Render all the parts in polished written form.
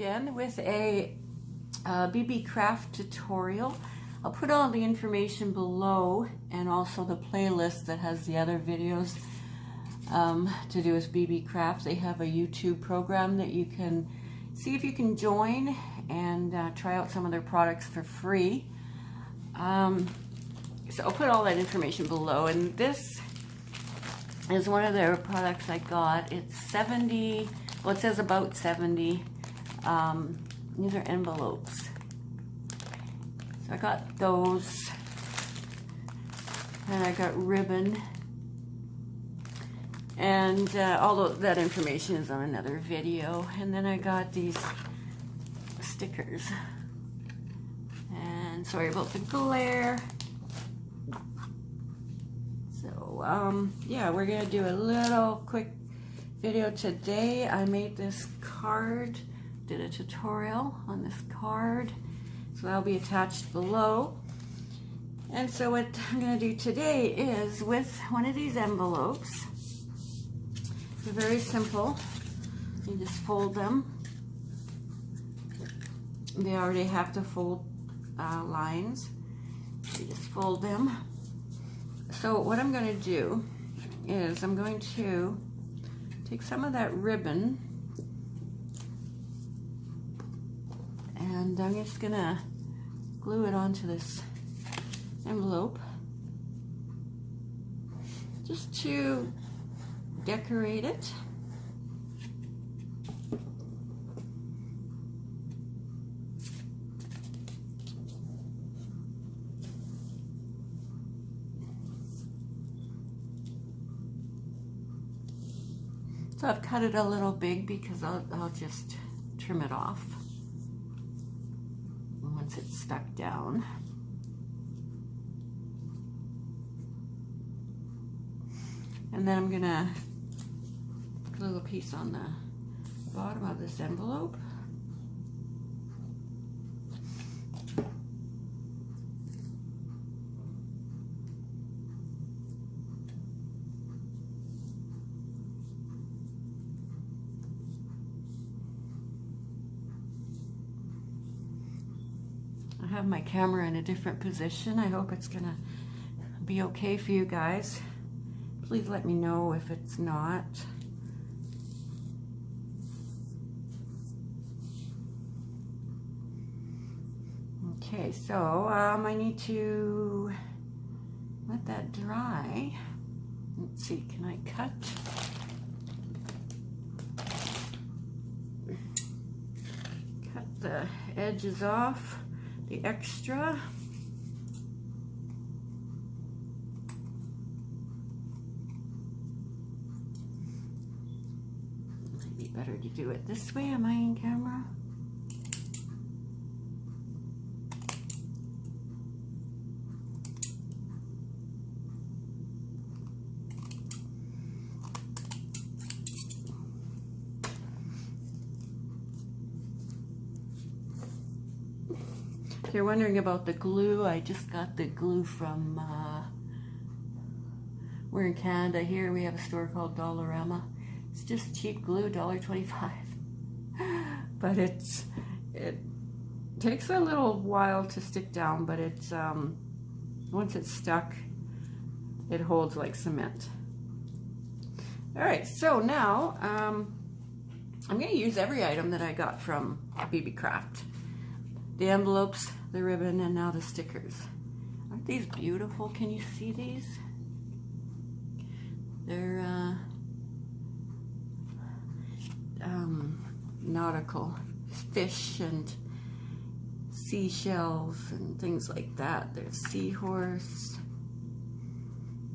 again with a Beebeecraft tutorial. I'll put all the information below and also the playlist that has the other videos to do with Beebeecraft. They have a YouTube program that you can see if you can join and try out some of their products for free. So I'll put all that information below, and this is one of their products I got. It's 70, well, it says about 70. These are envelopes. So I got those, and I got ribbon, and all that information is on another video. And then I got these stickers, and sorry about the glare. So yeah, we're gonna do a little quick video today. I made this card, did a tutorial on this card, so that'll be attached below. And so what I'm gonna do today is with one of these envelopes. They're very simple. You just fold them. They already have the fold lines. You just fold them. So what I'm going to do is I'm going to take some of that ribbon, and I'm just going to glue it onto this envelope just to decorate it. So I've cut it a little big because I'll just trim it off once it's stuck down. And then I'm gonna put a little piece on the bottom of this envelope. I have my camera in a different position. I hope it's gonna be okay for you guys. Please let me know if it's not. Okay, so I need to let that dry. Let's see, can I cut? Cut the edges off, the extra. Might be better to do it this way. Am I in camera? If you're wondering about the glue, I just got the glue from, we're in Canada here. We have a store called Darla. It's just cheap glue, $1.25. But it takes a little while to stick down, but it's, once it's stuck, it holds like cement. All right, so now I'm gonna use every item that I got from Beebeecraft. The envelopes, the ribbon, and now the stickers. Aren't these beautiful? Can you see these? They're nautical fish and seashells and things like that. There's seahorse.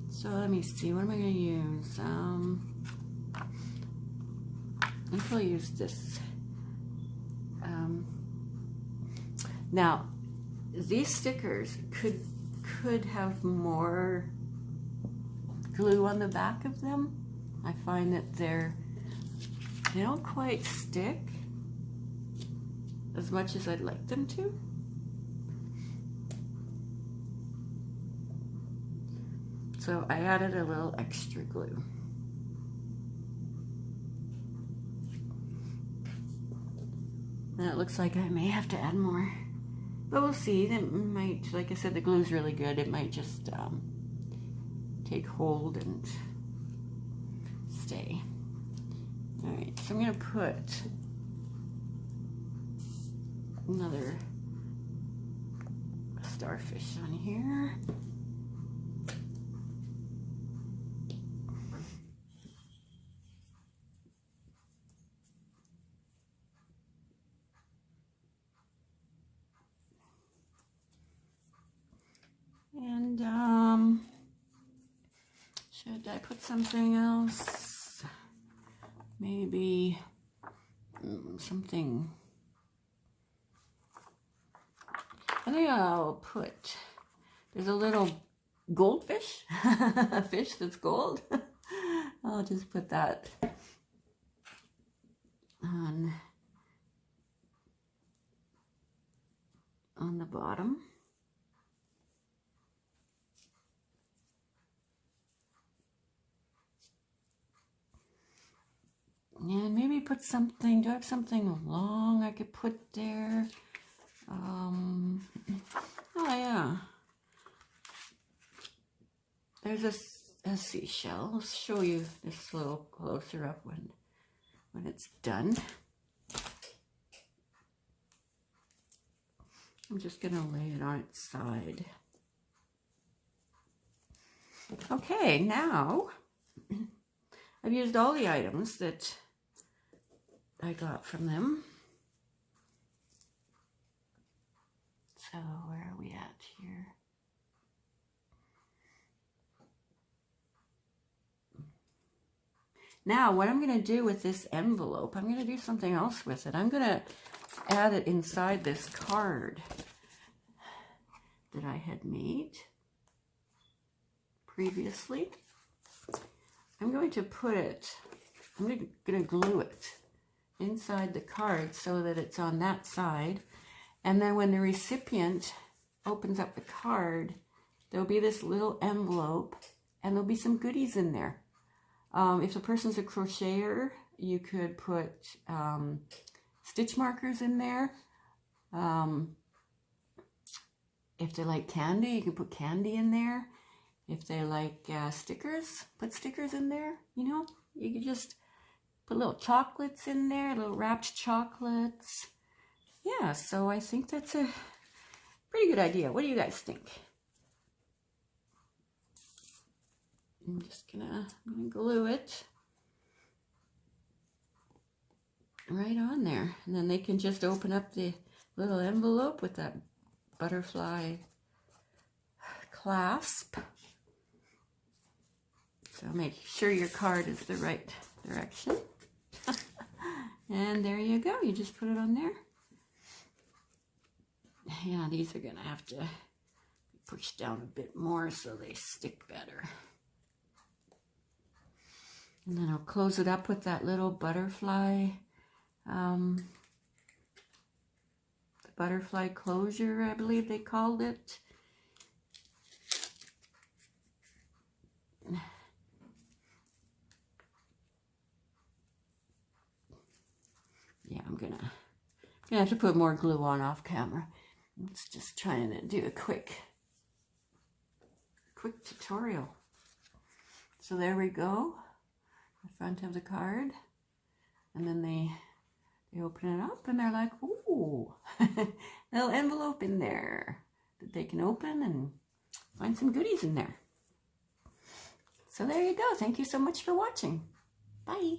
So let me see, what am I going to use? I think I'll use this. Now, these stickers could have more glue on the back of them. I find that they don't quite stick as much as I'd like them to. So I added a little extra glue. And it looks like I may have to add more. But we'll see. It might, like I said, the glue's really good. It might just take hold and stay. Alright, so I'm going to put another starfish on here. And should I put something else? Maybe something. I think I'll put, there's a little goldfish, a fish that's gold. I'll just put that on the bottom. And maybe put something, do I have something long I could put there? Oh yeah. There's a seashell. I'll show you this a little closer up when it's done. I'm just gonna lay it on its side. Okay, now I've used all the items that I got from them. So where are we at here? Now what I'm going to do with this envelope, I'm going to do something else with it. I'm going to add it inside this card that I had made previously. I'm going to put it, I'm going to glue it inside the card so that it's on that side. And then when the recipient opens up the card, there'll be this little envelope and there'll be some goodies in there. If the person's a crocheter, you could put stitch markers in there. If they like candy, you can put candy in there. If they like stickers, put stickers in there. You know, you could just put little chocolates in there, little wrapped chocolates. Yeah, so I think that's a pretty good idea. What do you guys think? I'm just gonna glue it right on there. And then they can just open up the little envelope with that butterfly clasp. So make sure your card is the right direction. And there you go. You just put it on there. Yeah, these are gonna have to be pushed down a bit more so they stick better. And then I'll close it up with that little butterfly, the butterfly closure, I believe they called it. Yeah, I'm gonna have to put more glue on off camera. It's just trying to do a quick tutorial. So there we go, the front of the card, and then they open it up and they're like, ooh, little envelope in there that they can open and find some goodies in there. So there you go. Thank you so much for watching. Bye.